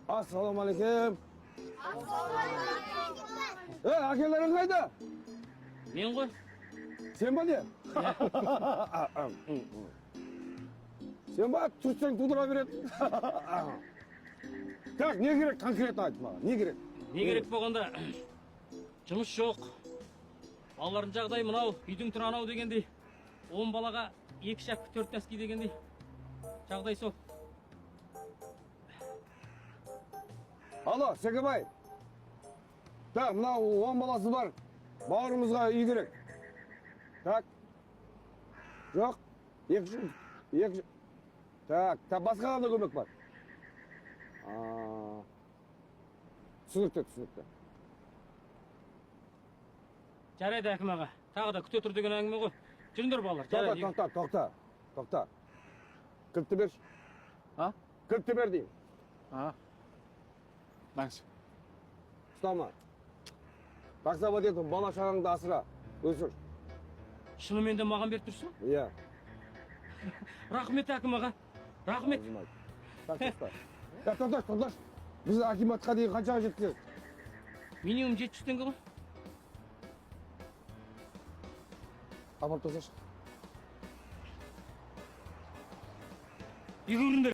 Assalamualaikum. Akelerin kayda? Men qo'y. Sen mi diye? Sen bak tutsan tutura verin. Tak ne gerek konkret aytma. Ne gerek? Не керек болғанда жұмыс жоқ. Балалардың жағдайы мынау, үйдің тұры анау дегендей. 10 балаға 2 шәпкі 4 тәски дегендей. Жағдай сол. Alo Sekebay. Так, мынау 10 баласы бар. Бауырымызға үй керек. Так. Жоқ. Екі. Так, басқа да көмек бар. Түсінікті. Жарайды әкім аға. Тағы да күте тұр деген әңгіме ғой. Жүріңдер балалар. Жарайды. Тоқта. Кілтті берші. А? Кілтті бер деймін. Баңыз. Ұстама. Тақсабат етіп бала шағаңды асыра. Өсір. Шынымен де маған беріп тұрсың? Иә. Рахмет әкім аға. Рахмет. Тоқташ. Біз акиматқа дейін қаншаға жеткізеді? Минимум 700 теңге ғой. Апарып тосашы. Үйге кіріңдер.